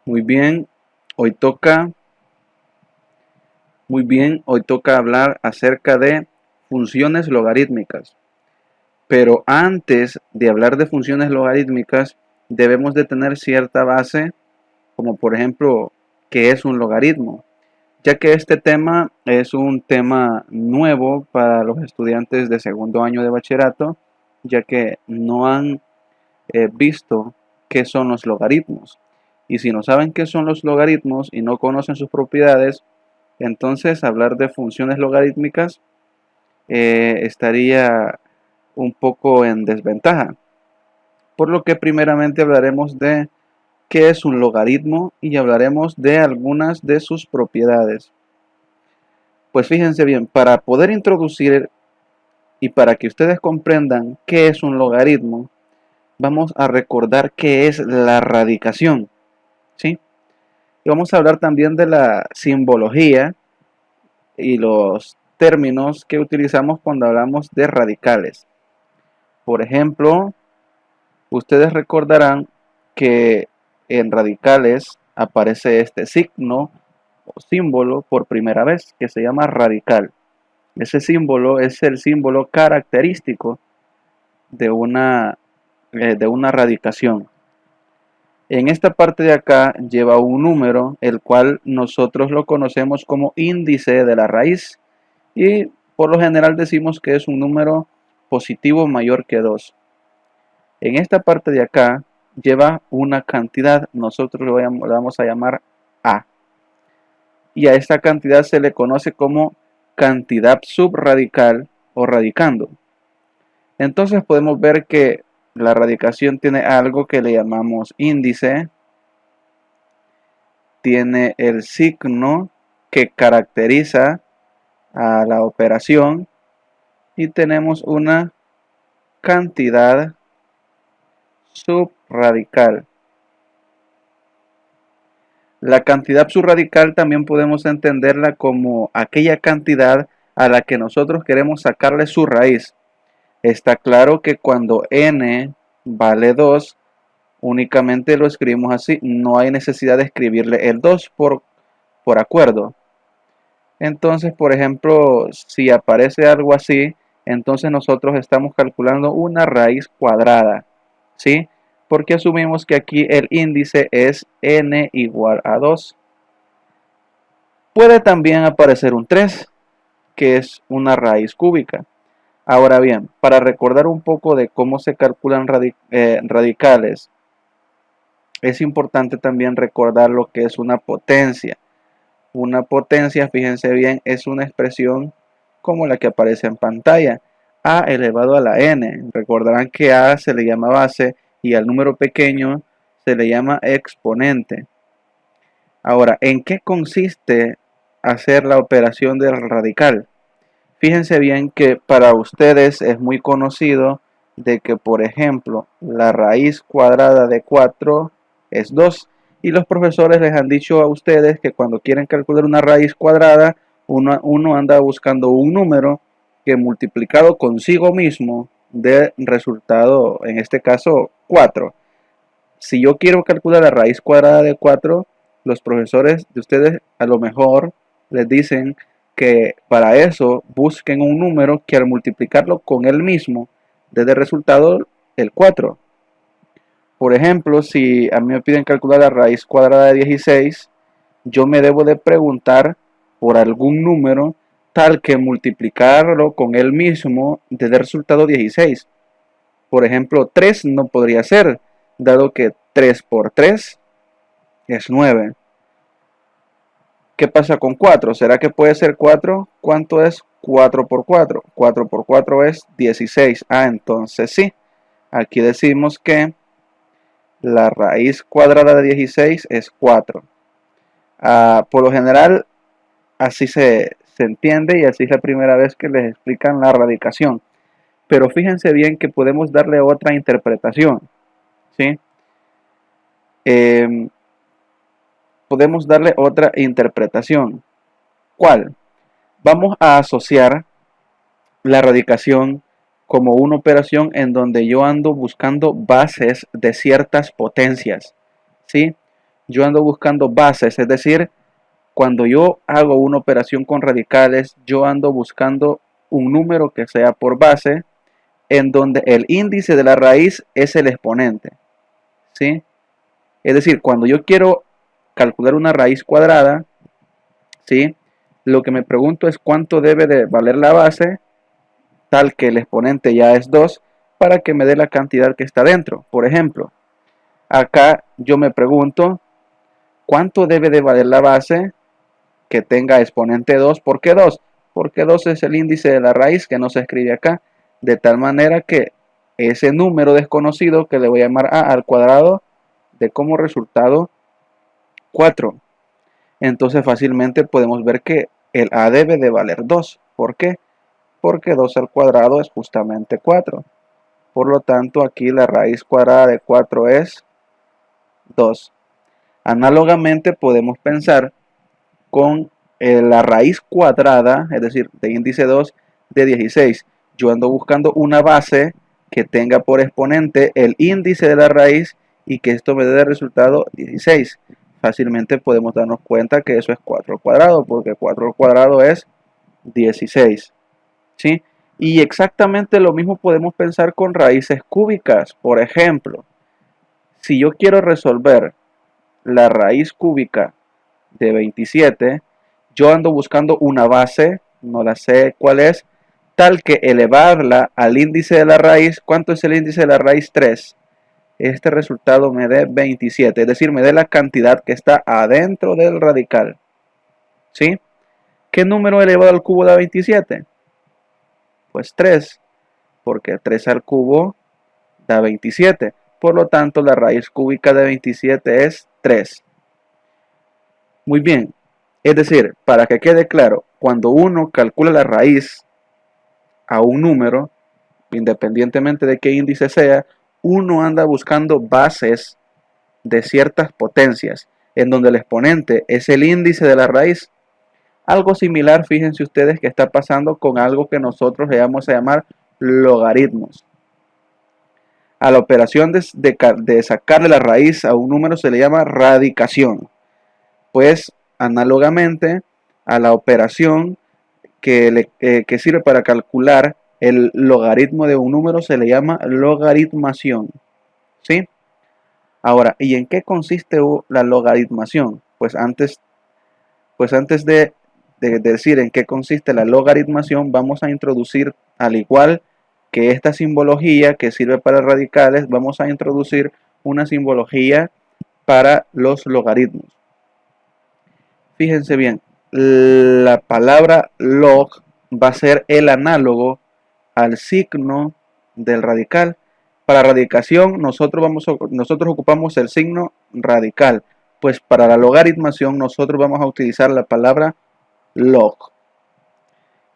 Muy bien, hoy toca, hoy toca hablar acerca de funciones logarítmicas. Pero antes de hablar de funciones logarítmicas, debemos de tener cierta base, como por ejemplo, ¿qué es un logaritmo? Ya que este tema es un tema nuevo para los estudiantes de segundo año de bachillerato, ya que no han visto qué son los logaritmos. Y si no saben qué son los logaritmos y no conocen sus propiedades, entonces hablar de funciones logarítmicas estaría un poco en desventaja. Por lo que primeramente hablaremos de qué es un logaritmo y hablaremos de algunas de sus propiedades. Pues fíjense bien, para poder introducir y para que ustedes comprendan qué es un logaritmo, vamos a recordar qué es la radicación, ¿sí? Y vamos a hablar también de la simbología y los términos que utilizamos cuando hablamos de radicales. Por ejemplo, ustedes recordarán que en radicales aparece este signo o símbolo por primera vez, que se llama radical. Ese símbolo es el símbolo característico de una radicación. En esta parte de acá lleva un número, el cual nosotros lo conocemos como índice de la raíz y por lo general decimos que es un número positivo mayor que 2. En esta parte de acá lleva una cantidad, nosotros lo vamos a llamar A. Y a esta cantidad se le conoce como cantidad subradical o radicando. Entonces podemos ver que la radicación tiene algo que le llamamos índice, tiene el signo que caracteriza a la operación y tenemos una cantidad subradical. La cantidad subradical también podemos entenderla como aquella cantidad a la que nosotros queremos sacarle su raíz. Está claro que cuando n vale 2, únicamente lo escribimos así, no hay necesidad de escribirle el 2 por acuerdo. Entonces, por ejemplo, si aparece algo así, entonces nosotros estamos calculando una raíz cuadrada, ¿sí? Porque asumimos que aquí el índice es n igual a 2. Puede también aparecer un 3, que es una raíz cúbica. Ahora bien, para recordar un poco de cómo se calculan radicales, es importante también recordar lo que es una potencia. Una potencia, fíjense bien, es una expresión como la que aparece en pantalla, a elevado a la n. Recordarán que a se le llama base y al número pequeño se le llama exponente. Ahora, ¿en qué consiste hacer la operación del radical? Fíjense bien que para ustedes es muy conocido de que, por ejemplo, la raíz cuadrada de 4 es 2. Y los profesores les han dicho a ustedes que cuando quieren calcular una raíz cuadrada, uno anda buscando un número que multiplicado consigo mismo dé resultado, en este caso, 4. Si yo quiero calcular la raíz cuadrada de 4, los profesores de ustedes a lo mejor les dicen que para eso busquen un número que al multiplicarlo con él mismo dé de resultado el 4. Por ejemplo, si a mí me piden calcular la raíz cuadrada de 16, yo me debo de preguntar por algún número tal que multiplicarlo con él mismo dé de resultado 16. Por ejemplo, 3 no podría ser, dado que 3 por 3 es 9. ¿Qué pasa con 4? ¿Será que puede ser 4? ¿Cuánto es 4 por 4? 4 por 4 es 16. Entonces sí. Aquí decimos que la raíz cuadrada de 16 es 4. Por lo general, así se entiende y así es la primera vez que les explican la radicación. Pero fíjense bien que podemos darle otra interpretación, ¿sí? Eh, podemos darle otra interpretación. ¿Cuál? Vamos a asociar la radicación como una operación en donde yo ando buscando bases de ciertas potencias, ¿sí? yo ando buscando bases, es decir, cuando yo hago una operación con radicales, yo ando buscando un número que sea por base, en donde el índice de la raíz es el exponente, ¿sí? Es decir, cuando yo quiero calcular una raíz cuadrada, ¿sí? Lo que me pregunto es cuánto debe de valer la base, tal que el exponente ya es 2, para que me dé la cantidad que está dentro. Por ejemplo, acá yo me pregunto cuánto debe de valer la base que tenga exponente 2. ¿Por qué 2? Porque 2 es el índice de la raíz que no se escribe acá, de tal manera que ese número desconocido que le voy a llamar a al cuadrado de como resultado 4. Entonces fácilmente podemos ver que el a debe de valer 2. ¿Por qué? Porque 2 al cuadrado es justamente 4. Por lo tanto, aquí la raíz cuadrada de 4 es 2. Análogamente podemos pensar con la raíz cuadrada, es decir, de índice 2 de 16. Yo ando buscando una base que tenga por exponente el índice de la raíz y que esto me dé de resultado 16. Fácilmente podemos darnos cuenta que eso es 4 al cuadrado, porque 4 al cuadrado es 16. ¿Sí? Y exactamente lo mismo podemos pensar con raíces cúbicas. Por ejemplo, si yo quiero resolver la raíz cúbica de 27, yo ando buscando una base, no la sé cuál es, tal que elevarla al índice de la raíz. ¿Cuánto es el índice de la raíz? 3. Este resultado me dé 27, es decir, me dé la cantidad que está adentro del radical. ¿Sí? ¿Qué número elevado al cubo da 27? Pues 3, porque 3 al cubo da 27. Por lo tanto, la raíz cúbica de 27 es 3. Muy bien. Es decir, para que quede claro, cuando uno calcula la raíz a un número, independientemente de qué índice sea, uno anda buscando bases de ciertas potencias, en donde el exponente es el índice de la raíz. Algo similar, fíjense ustedes, que está pasando con algo que nosotros le vamos a llamar logaritmos. A la operación de sacarle la raíz a un número se le llama radicación. Pues análogamente a la operación que sirve para calcular el logaritmo de un número se le llama logaritmación. ¿Sí? Ahora, ¿y en qué consiste la logaritmación? Pues antes de decir en qué consiste la logaritmación, vamos a introducir, al igual que esta simbología que sirve para radicales, vamos a introducir una simbología para los logaritmos. Fíjense bien, la palabra log va a ser el análogo al signo del radical. Para radicación nosotros ocupamos el signo radical, pues para la logaritmación nosotros vamos a utilizar la palabra log.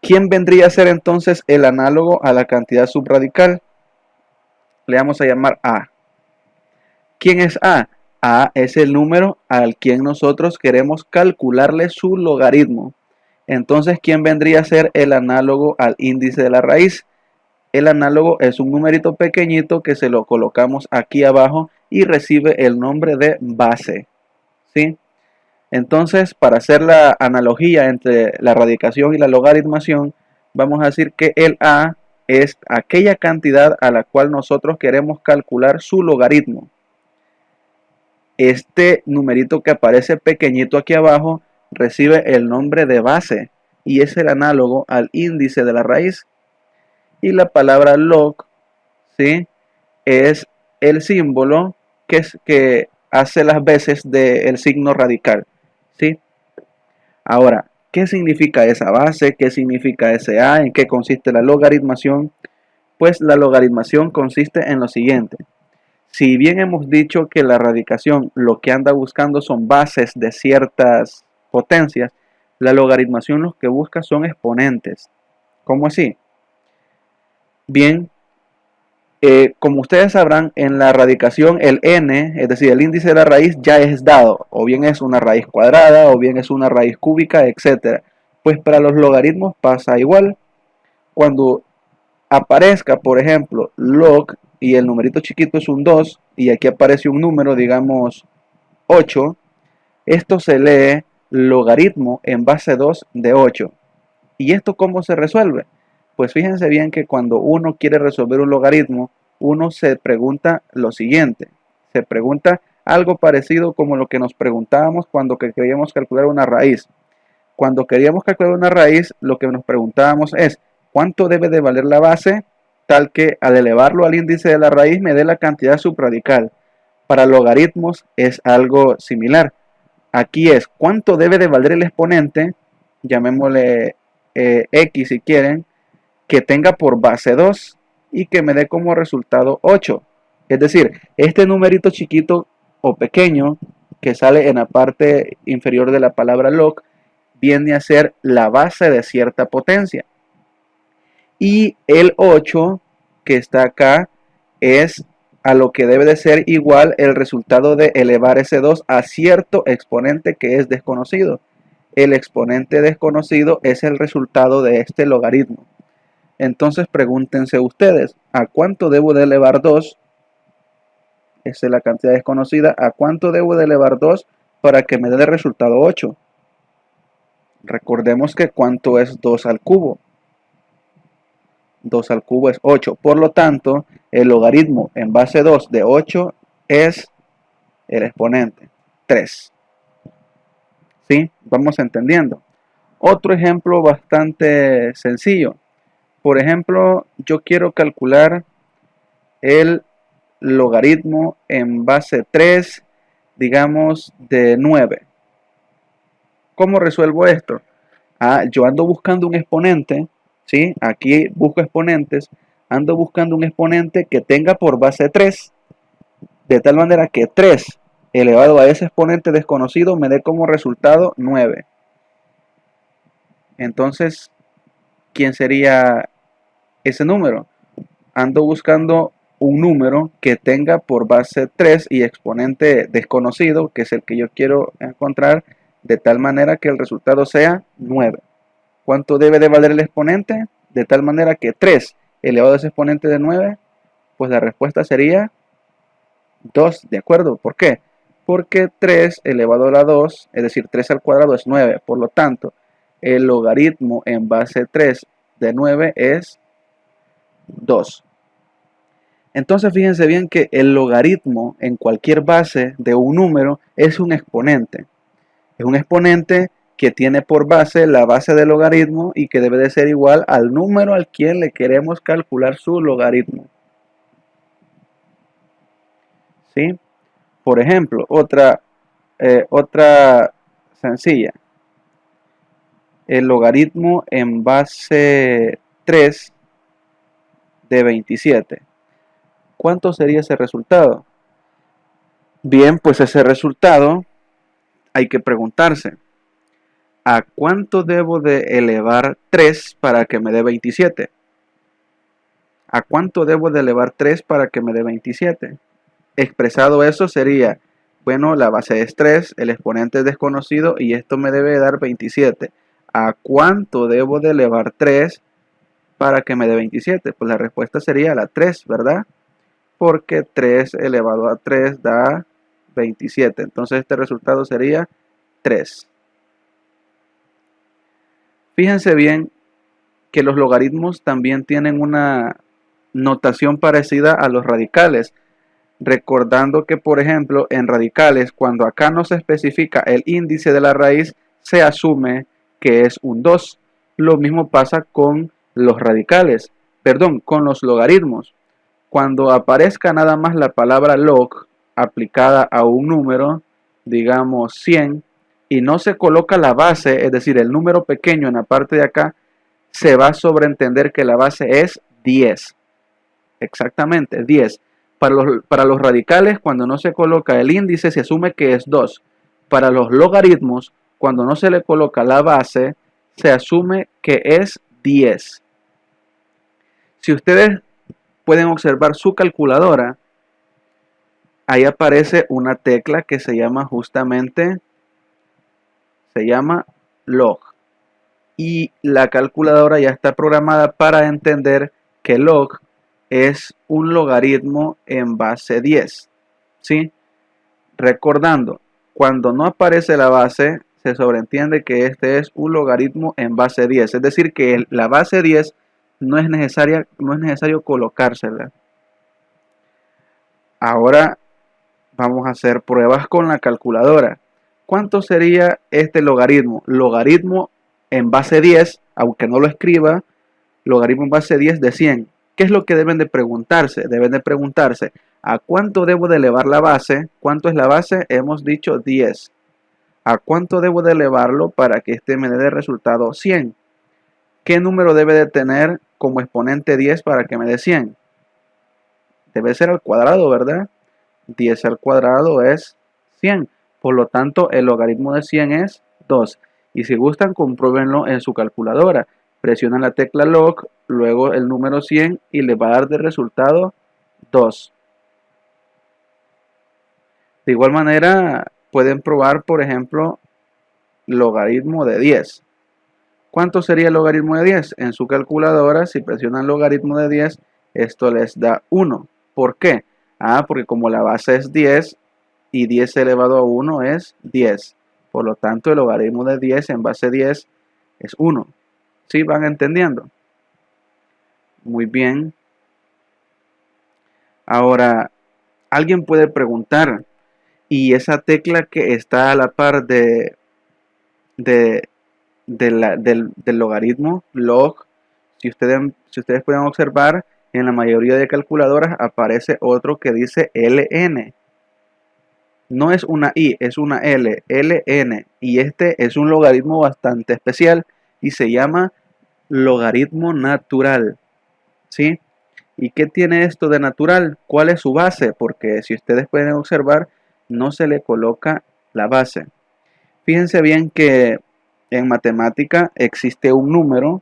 ¿Quién vendría a ser entonces el análogo a la cantidad subradical? Le vamos a llamar A. ¿Quién es A? A es el número al quien nosotros queremos calcularle su logaritmo. Entonces, ¿quién vendría a ser el análogo al índice de la raíz? El análogo es un numerito pequeñito que se lo colocamos aquí abajo y recibe el nombre de base. ¿Sí? Entonces, para hacer la analogía entre la radicación y la logaritmación, vamos a decir que el A es aquella cantidad a la cual nosotros queremos calcular su logaritmo. Este numerito que aparece pequeñito aquí abajo recibe el nombre de base y es el análogo al índice de la raíz. Y la palabra log, ¿sí?, es el símbolo que hace las veces del signo radical. ¿Sí? Ahora, ¿qué significa esa base? ¿Qué significa ese A? ¿En qué consiste la logaritmación? Pues la logaritmación consiste en lo siguiente. Si bien hemos dicho que la radicación lo que anda buscando son bases de ciertas potencias, la logaritmación lo que busca son exponentes. ¿Cómo así? Bien, como ustedes sabrán, en la radicación el n, es decir, el índice de la raíz ya es dado, o bien es una raíz cuadrada, o bien es una raíz cúbica, etc. Pues para los logaritmos pasa igual. Cuando aparezca, por ejemplo, log y el numerito chiquito es un 2 y aquí aparece un número, digamos 8, esto se lee logaritmo en base 2 de 8. ¿Y esto cómo se resuelve? Pues fíjense bien que cuando uno quiere resolver un logaritmo, uno se pregunta lo siguiente. Se pregunta algo parecido como lo que nos preguntábamos cuando queríamos calcular una raíz. Cuando queríamos calcular una raíz, lo que nos preguntábamos es ¿cuánto debe de valer la base? Tal que al elevarlo al índice de la raíz me dé la cantidad subradical. Para logaritmos es algo similar. Aquí es cuánto debe de valer el exponente, llamémosle x si quieren, que tenga por base 2 y que me dé como resultado 8. Es decir, este numerito chiquito o pequeño que sale en la parte inferior de la palabra log viene a ser la base de cierta potencia. Y el 8 que está acá es a lo que debe de ser igual el resultado de elevar ese 2 a cierto exponente que es desconocido. El exponente desconocido es el resultado de este logaritmo. Entonces pregúntense ustedes, ¿a cuánto debo de elevar 2? Esa es la cantidad desconocida. ¿A cuánto debo de elevar 2 para que me dé el resultado 8? Recordemos que ¿cuánto es 2 al cubo? 2 al cubo es 8. Por lo tanto, el logaritmo en base 2 de 8 es el exponente 3. ¿Sí? Vamos entendiendo. Otro ejemplo bastante sencillo. Por ejemplo, yo quiero calcular el logaritmo en base 3, digamos, de 9. ¿Cómo resuelvo esto? Yo ando buscando un exponente, ¿sí? Aquí busco exponentes, ando buscando un exponente que tenga por base 3, de tal manera que 3 elevado a ese exponente desconocido me dé como resultado 9. Entonces, ¿quién sería ese número? Ando buscando un número que tenga por base 3 y exponente desconocido, que es el que yo quiero encontrar, de tal manera que el resultado sea 9. ¿Cuánto debe de valer el exponente? De tal manera que 3 elevado a ese exponente de 9, pues la respuesta sería 2, ¿de acuerdo? ¿Por qué? Porque 3 elevado a la 2, es decir, 3 al cuadrado es 9. Por lo tanto, el logaritmo en base 3 de 9 es 2. Entonces fíjense bien que el logaritmo en cualquier base de un número es un exponente. Es un exponente que tiene por base la base del logaritmo y que debe de ser igual al número al quien le queremos calcular su logaritmo. ¿Sí? Por ejemplo, otra sencilla. El logaritmo en base 3 de 27. ¿Cuánto sería ese resultado? Bien, pues ese resultado hay que preguntarse, ¿a cuánto debo de elevar 3 para que me dé 27? ¿A cuánto debo de elevar 3 para que me dé 27? Expresado eso sería, bueno, la base es 3, el exponente es desconocido y esto me debe dar 27. ¿A cuánto debo de elevar 3 para que me dé 27? Pues la respuesta sería la 3, ¿verdad? Porque 3 elevado a 3 da 27. Entonces este resultado sería 3. Fíjense bien que los logaritmos también tienen una notación parecida a los radicales. Recordando que, por ejemplo, en radicales, cuando acá no se especifica el índice de la raíz, se asume que es un 2. Lo mismo pasa con los radicales, perdón, con los logaritmos. Cuando aparezca nada más la palabra log aplicada a un número, digamos 100, y no se coloca la base, es decir, el número pequeño en la parte de acá, se va a sobreentender que la base es 10. Exactamente, 10. Para los radicales, cuando no se coloca el índice, se asume que es 2. Para los logaritmos, cuando no se le coloca la base, se asume que es 10. Si ustedes pueden observar su calculadora, ahí aparece una tecla que se llama justamente, log. Y la calculadora ya está programada para entender que log es un logaritmo en base 10. ¿Sí? Recordando, Cuando no aparece la base, se sobreentiende que este es un logaritmo en base 10. Es decir, que la base 10 no es necesario colocársela. Ahora vamos a hacer pruebas con la calculadora. ¿Cuánto sería este logaritmo? Logaritmo en base 10, aunque no lo escriba, logaritmo en base 10 de 100. ¿Qué es lo que deben de preguntarse? Deben de preguntarse, ¿a cuánto debo de elevar la base? ¿Cuánto es la base? Hemos dicho 10. ¿A cuánto debo de elevarlo para que este me dé de resultado 100? ¿Qué número debe de tener como exponente 10 para que me dé 100? Debe ser al cuadrado, ¿verdad? 10 al cuadrado es 100. Por lo tanto, el logaritmo de 100 es 2. Y si gustan, compruébenlo en su calculadora. Presionan la tecla log, luego el número 100 y le va a dar de resultado 2. De igual manera, pueden probar, por ejemplo, logaritmo de 10. ¿Cuánto sería el logaritmo de 10? En su calculadora, si presionan logaritmo de 10, esto les da 1. ¿Por qué? Porque como la base es 10 y 10 elevado a 1 es 10. Por lo tanto, el logaritmo de 10 en base 10 es 1. ¿Sí van entendiendo? Muy bien. Ahora, alguien puede preguntar, ¿y esa tecla que está a la par del logaritmo, log? Si ustedes pueden observar, en la mayoría de calculadoras aparece otro que dice ln. No es una i, es una l, ln. Y este es un logaritmo bastante especial y se llama logaritmo natural. ¿Sí? ¿Y qué tiene esto de natural? ¿Cuál es su base? Porque si ustedes pueden observar, no se le coloca la base. Fíjense bien que en matemática existe un número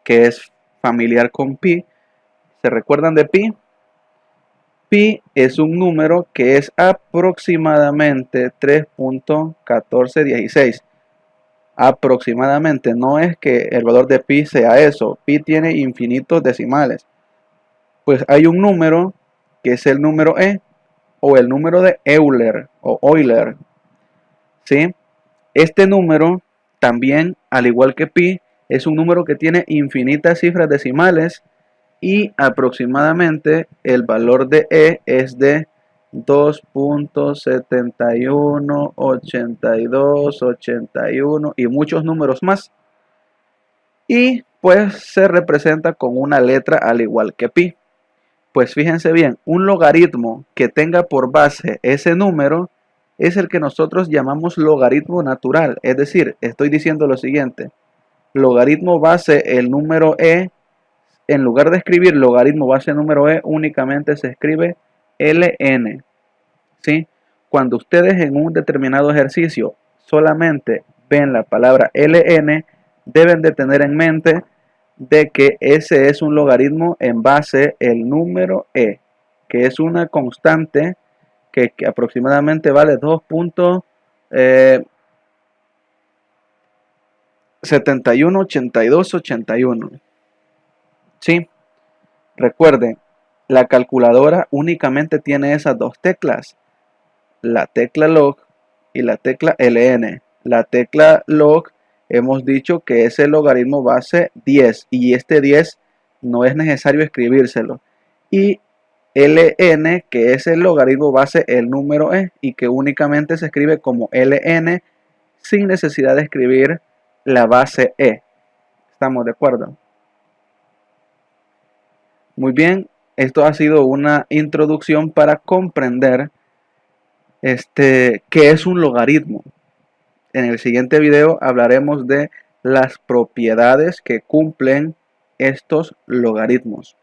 que es familiar con pi. ¿Se recuerdan de pi? Pi es un número que es aproximadamente 3.1416. Aproximadamente, no es que el valor de pi sea eso. Pi tiene infinitos decimales. Pues hay un número que es el número e o el número de Euler o Euler. ¿Sí? Este número también, al igual que pi, es un número que tiene infinitas cifras decimales y aproximadamente el valor de e es de 2.718281 y muchos números más. Y pues se representa con una letra al igual que pi. Pues fíjense bien, un logaritmo que tenga por base ese número es el que nosotros llamamos logaritmo natural. Es decir, estoy diciendo lo siguiente: logaritmo base el número e, en lugar de escribir logaritmo base número e, únicamente se escribe ln. ¿Sí? Cuando ustedes en un determinado ejercicio solamente ven la palabra ln, deben de tener en mente de que ese es un logaritmo en base el número e, que es una constante que aproximadamente vale 2.718281. ¿Sí? Recuerden, la calculadora únicamente tiene esas dos teclas, la tecla log y la tecla ln. La tecla log hemos dicho que es el logaritmo base 10 y este 10 no es necesario escribírselo. Y ln, que es el logaritmo base el número e y que únicamente se escribe como ln sin necesidad de escribir la base e. ¿Estamos de acuerdo? Muy bien, esto ha sido una introducción para comprender qué es un logaritmo. En el siguiente video hablaremos de las propiedades que cumplen estos logaritmos.